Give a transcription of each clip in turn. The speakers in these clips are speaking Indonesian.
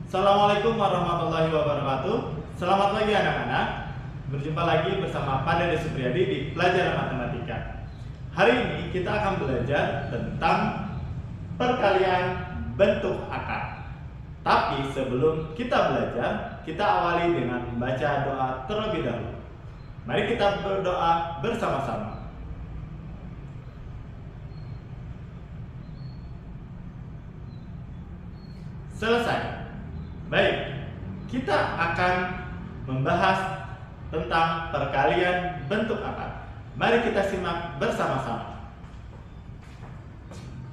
Assalamualaikum warahmatullahi wabarakatuh. Selamat pagi anak-anak. Berjumpa lagi bersama Pak Dede Supriyadi di Pelajaran Matematika. Hari ini kita akan belajar tentang perkalian bentuk akar. Tapi sebelum kita belajar, kita awali dengan membaca doa terlebih dahulu. Mari kita berdoa bersama-sama. Selesai. Baik, kita akan membahas tentang perkalian bentuk akar. Mari kita simak bersama-sama.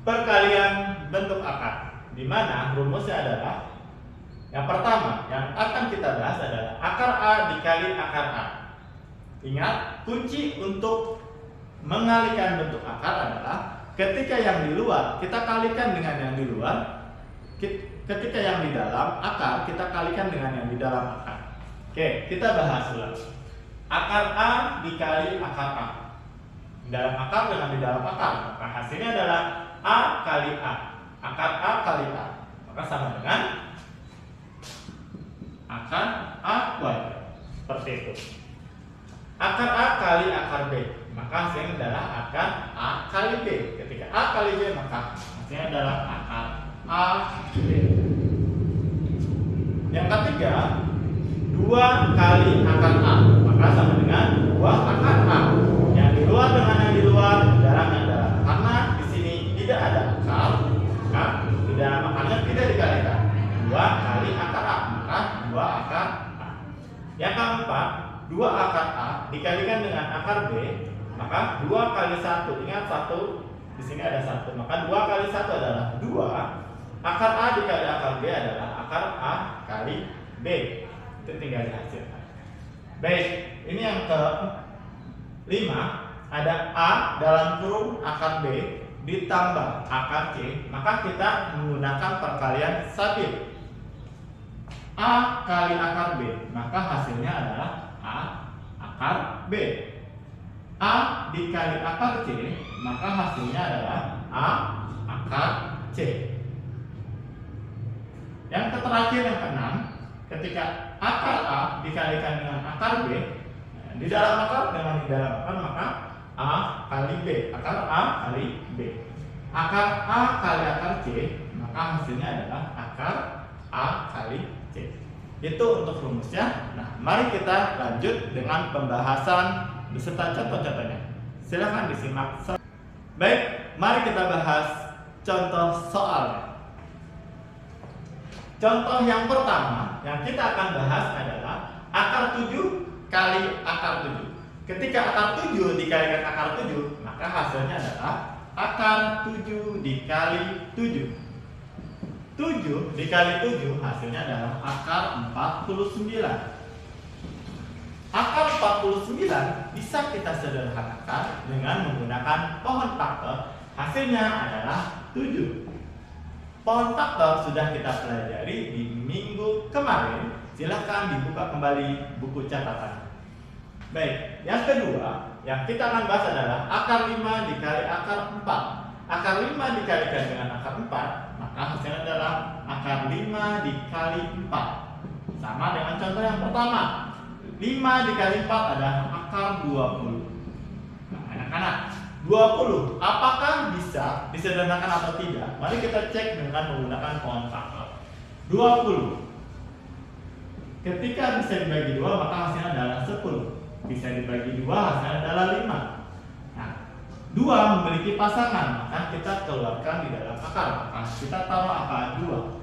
Perkalian bentuk akar, di mana rumusnya adalah yang pertama yang akan kita bahas adalah akar A dikali akar A. Ingat, kunci untuk mengalihkan bentuk akar adalah ketika yang di luar kita kalikan dengan yang di luar, ketika yang di dalam akar kita kalikan dengan yang di dalam akar. Oke, kita bahas ulang. Akar A dikali akar A. Di dalam akar dengan di dalam akar, maka hasilnya adalah A kali A. Akar A kali A, maka sama dengan akar A kuadrat. Seperti itu. Akar A kali akar B, maka hasilnya adalah akar A kali B. Ketika A kali B, maka hasilnya adalah akar A B. Yang ketiga, 2 kali akar A, maka sama dengan 2 akar A. Yang di luar dengan yang di luar, dalam yang dalam. Karena di sini tidak ada akar, maka di dalam akarnya tidak dikalikan. 2 kali akar A, maka 2 akar A. Yang keempat, 2 akar A dikalikan dengan akar B, maka 2 kali 1. Ingat 1, di sini ada 1, maka 2 kali 1 adalah 2. Akar A dikali akar B adalah akar A kali B. Itu tinggal dihasilkan. Baik, ini yang ke-5, ada A dalam kurung akar B ditambah akar C, maka kita menggunakan perkalian sabit. A kali akar B, maka hasilnya adalah A akar B. A dikali akar C, maka hasilnya adalah A akar C. Yang terakhir yang keenam, ketika akar A dikalikan dengan akar B, di dalam akar dengan di dalam akar, maka A kali B, akar A kali B. Akar A kali akar C, maka hasilnya adalah akar A kali C. Itu untuk rumusnya. Nah, mari kita lanjut dengan pembahasan beserta contoh-contohnya. Silahkan disimak. Baik, mari kita bahas contoh soalnya. Contoh yang pertama yang kita akan bahas adalah akar 7 kali akar 7. Ketika akar 7 dikalikan akar 7, maka hasilnya adalah akar 7 dikali 7. 7 dikali 7 hasilnya adalah akar 49. Akar 49 bisa kita sederhanakan dengan menggunakan pohon faktor. Hasilnya adalah 7. Pohon faktor sudah kita pelajari di minggu kemarin. Silahkan dibuka kembali buku catatan. Baik, yang kedua yang kita akan bahas adalah akar 5 dikali akar 4. Akar 5 dikalikan dengan akar 4, maka hasilnya adalah akar 5 dikali 4. Sama dengan contoh yang pertama. 5 dikali 4 adalah akar 20. Nah, anak-anak, 20 apakah bisa disederhanakan atau tidak? Mari kita cek dengan menggunakan pohon faktor. 20 ketika bisa dibagi 2, maka hasilnya adalah 10. Bisa dibagi 2, hasilnya adalah 5. Nah, 2 memiliki pasangan, maka kita keluarkan di dalam akar. Maka kita taruh akar 2.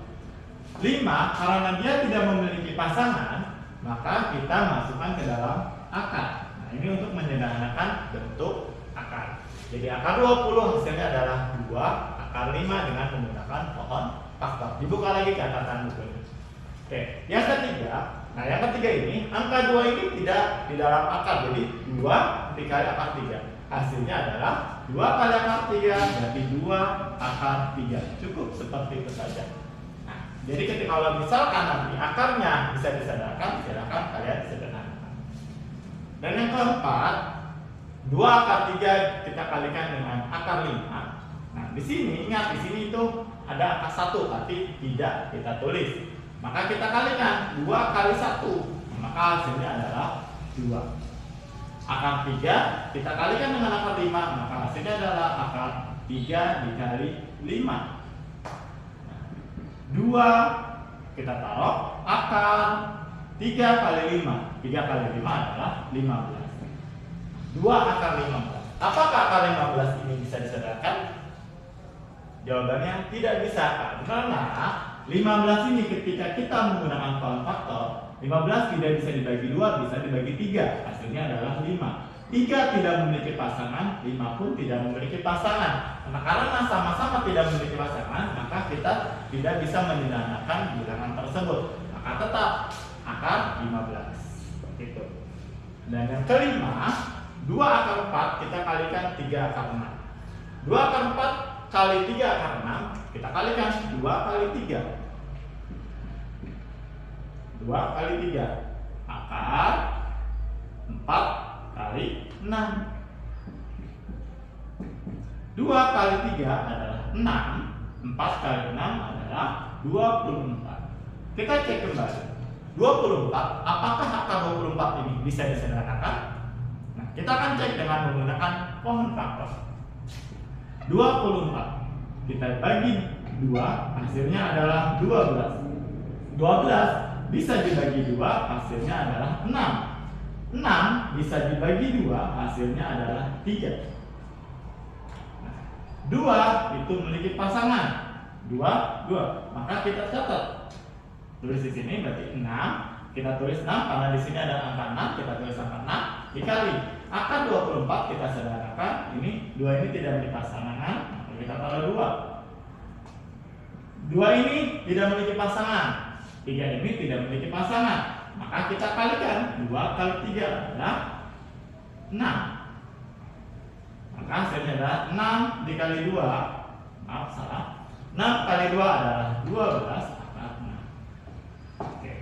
5 karena dia tidak memiliki pasangan, maka kita masukkan ke dalam akar. Nah, ini untuk menyederhanakan bentuk akar. Jadi akar 20 hasilnya adalah 2 akar 5 dengan menggunakan pohon faktor. Dibuka lagi catatan bukunya. Oke, yang ketiga. Nah, yang ketiga ini, angka 2 ini tidak di dalam akar. Jadi 2 dikali akar 3. Hasilnya adalah 2 kali akar 3, jadi 2 akar 3. Cukup seperti itu saja. Nah, jadi ketika kalau misalkan nanti akarnya bisa disederhanakan, silakan kalian sederhanakan. Dan yang keempat, 2 akar 3 kita kalikan dengan akar 5. Nah, di sini ingat, di sini itu ada angka 1 tapi tidak kita tulis. maka kita kalikan 2 kali 1, maka hasilnya adalah 2. Akar 3 kita kalikan dengan akar 5, maka hasilnya adalah akar 3 dikali 5. 2 kita taruh akar 3 kali 5. 3 kali 5 adalah 15. 2 akar 15. Apakah akar 15 ini bisa disederhanakan? Jawabannya tidak bisa, karena 15 ini ketika kita menggunakan pola faktor, 15 tidak bisa dibagi 2, bisa dibagi 3. Hasilnya adalah 5. 3 tidak memiliki pasangan, 5 pun tidak memiliki pasangan. Nah, karena sama-sama tidak memiliki pasangan, maka kita tidak bisa menyederhanakan bilangan tersebut. Maka tetap akar 15. Seperti itu. Dan yang kelima, 2 akar 4 kita kalikan 3 akar 6. 2 akar 4 kali 3 akar 6 kita kalikan 2 kali 3. 2 kali 3 akar 4 kali 6. 2 kali 3 adalah 6. 4 kali 6 adalah 24. Kita cek kembali. 24, apakah akar 24 ini bisa disederhanakan? Nah, kita akan cek dengan menggunakan pohon faktor. 24 kita bagi 2, hasilnya adalah 12. 12 bisa dibagi 2, hasilnya adalah 6. 6 bisa dibagi 2, hasilnya adalah 3. Nah, 2 itu memiliki pasangan 2. Maka kita catat. Tulis di sini berarti 6. Kita tulis 6 karena di sini ada angka 6, kita tulis angka 6 dikali akar 24 kita sederhanakan. Ini 2 ini tidak memiliki pasangan, maka kita taruh 2. 2 ini tidak memiliki pasangan, 3 ini tidak memiliki pasangan, maka kita kalikan 2 kali 3 adalah 6. Maka hasilnya adalah 6 dikali 2. Maaf, salah. 6 kali 2 adalah 12 akar 6. Oke.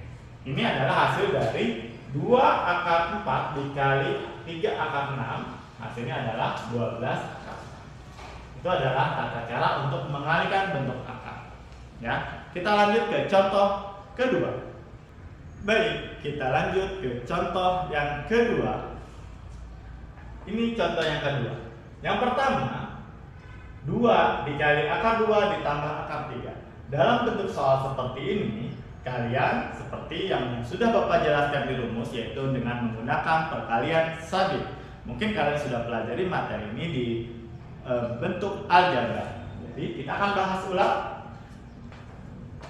Ini adalah hasil dari 2 akar 4 dikali 3 akar 6. Hasilnya adalah 12 akar 6. Itu adalah tata cara untuk mengalihkan bentuk akar. Ya, kita lanjut ke contoh kedua. Baik, kita lanjut ke contoh yang kedua. Ini contoh yang kedua. Yang pertama, 2 dikali akar 2 ditambah akar 3. Dalam bentuk soal seperti ini, kalian seperti yang sudah Bapak jelaskan di rumus, yaitu dengan menggunakan perkalian sabit. Mungkin kalian sudah pelajari materi ini di bentuk aljabar. Jadi kita akan bahas ulang.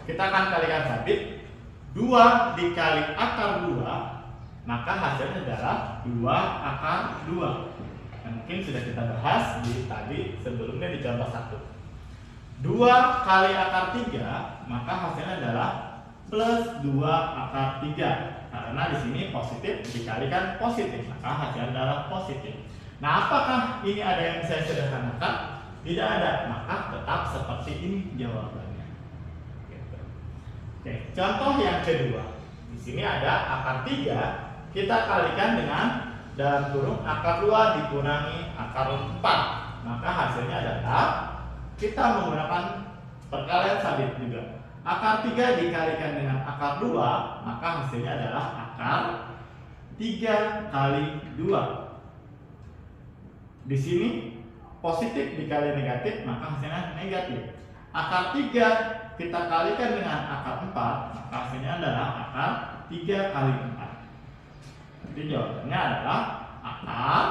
Kita akan kalikan sabit. 2 dikali akar 2, maka hasilnya adalah 2 akar 2. Dan mungkin sudah kita bahas di tadi sebelumnya di contoh 1. 2 kali akar 3, maka hasilnya adalah plus 2 akar 3. Karena di sini positif dikalikan positif, maka hasilnya adalah positif. Nah, apakah ini ada yang bisa sederhanakan? Tidak ada, maka tetap seperti ini jawabannya. Gitu. Oke, contoh yang kedua. Di sini ada akar 3, kita kalikan dengan dalam kurung akar 2 dikurangi akar 4. Maka hasilnya adalah kita menggunakan perkalian sabit juga. Akar 3 dikalikan dengan akar 2, maka hasilnya adalah akar 3 kali 2. Di sini positif dikali negatif, maka hasilnya negatif. Akar 3 kita kalikan dengan akar 4, maka hasilnya adalah akar 3 kali 4. Jadi jawabannya adalah akar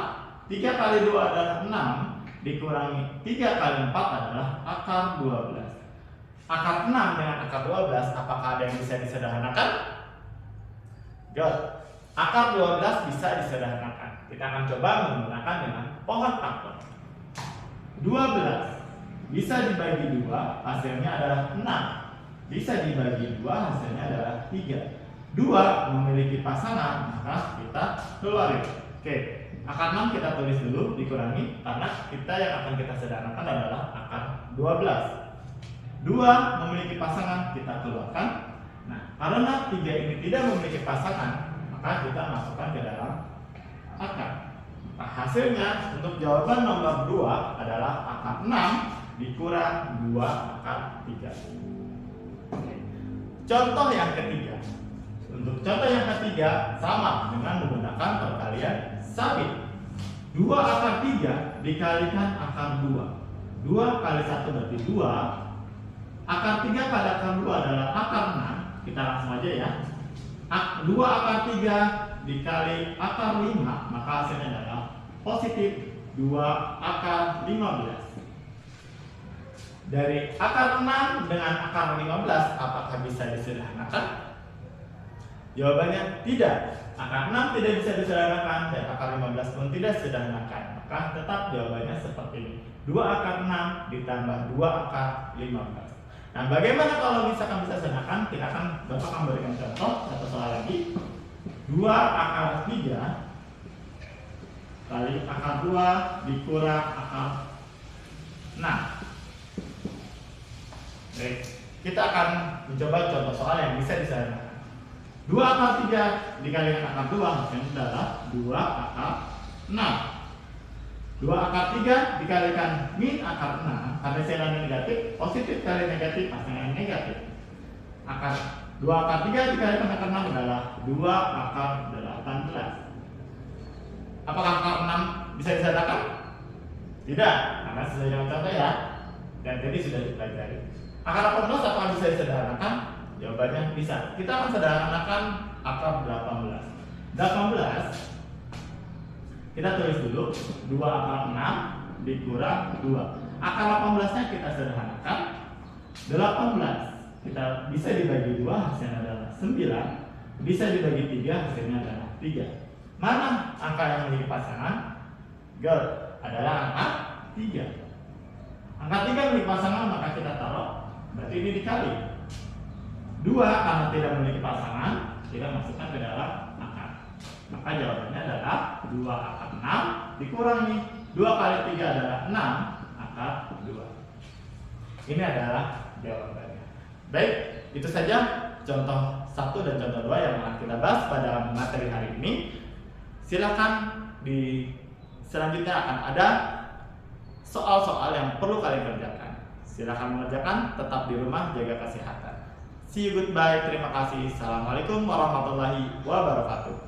3 kali 2 adalah 6, dikurangi 3 kali 4 adalah akar 12. Akar 6 dengan akar 12, apakah ada yang bisa disederhanakan? Good. Akar 12 bisa disederhanakan. Kita akan coba menggunakan dengan pohon faktor. 12 bisa dibagi 2, hasilnya adalah 6. Bisa dibagi 2, hasilnya adalah 3. 2 memiliki pasangan, maka kita keluarin. Oke, akar 6 kita tulis dulu dikurangi, karena kita yang akan kita sederhanakan adalah akar 12. 2 memiliki pasangan, kita keluarkan. Nah, karena 3 ini tidak memiliki pasangan, maka kita masukkan ke dalam akar. Nah, hasilnya untuk jawaban nomor 2 adalah akar 6 dikurang 2 akar 3. Oke. contoh yang ketiga. Untuk contoh yang ketiga sama dengan menggunakan perkalian sabit. 2 akar 3 dikalikan akar 2. 2 kali 1 berarti 2. Akar 3 kali akar 2 adalah akar 6. Kita langsung aja ya. 2 akar 3 dikali akar 5, maka hasilnya adalah positif 2 akar 15. Dari akar 6 dengan akar 15, apakah bisa disederhanakan? Jawabannya tidak. Akar 6 tidak bisa disederhanakan dan akar 15 pun tidak disederhanakan. Maka tetap jawabannya seperti ini. 2 akar 6 ditambah 2 akar 15. Nah, bagaimana kalau misalkan bisa sederhanakan? Bapak akan berikan contoh satu soal lagi. 2 akar 3 kali akar 2 dikurang akar 6. Baik, kita akan mencoba contoh soal yang bisa disederhanakan. 2 akar 3 dikalikan akar 2 hasilnya adalah 2 akar 6. 2 akar 3 dikalikan min akar 6, karena hasilnya negatif, positif kali negatif hasilnya negatif. 2 akar 3 dikalikan akar 6 adalah 2 akar 18. Apakah akar 6 bisa disederhanakan? Tidak, karena sesuai dengan contoh ya. Dan tadi sudah dipelajari. Akar 18 apakah bisa disederhanakan? Jawabannya bisa. Kita akan sederhanakan akar 18. 18 kita tulis dulu 2 akar 6 dikurang 2. Akar 18-nya kita sederhanakan. 18 kita bisa dibagi 2 hasilnya adalah 9. Bisa dibagi 3 hasilnya adalah 3. Mana angka yang memiliki pasangan? Girl, adalah angka 3. Angka 3 memiliki pasangan, maka kita taruh. Berarti ini dikali 2, karena tidak memiliki pasangan, kita masukkan ke dalam akar. Maka jawabannya adalah 2 akar 6 dikurangi 2 kali 3 adalah 6 akar 2. Ini adalah jawabannya. Baik, itu saja contoh 1 dan contoh 2 yang akan kita bahas pada materi hari ini. Silakan di selanjutnya akan ada soal-soal yang perlu kalian kerjakan. Silakan mengerjakan, tetap di rumah, jaga kesehatan. See you, goodbye, terima kasih. Assalamualaikum warahmatullahi wabarakatuh.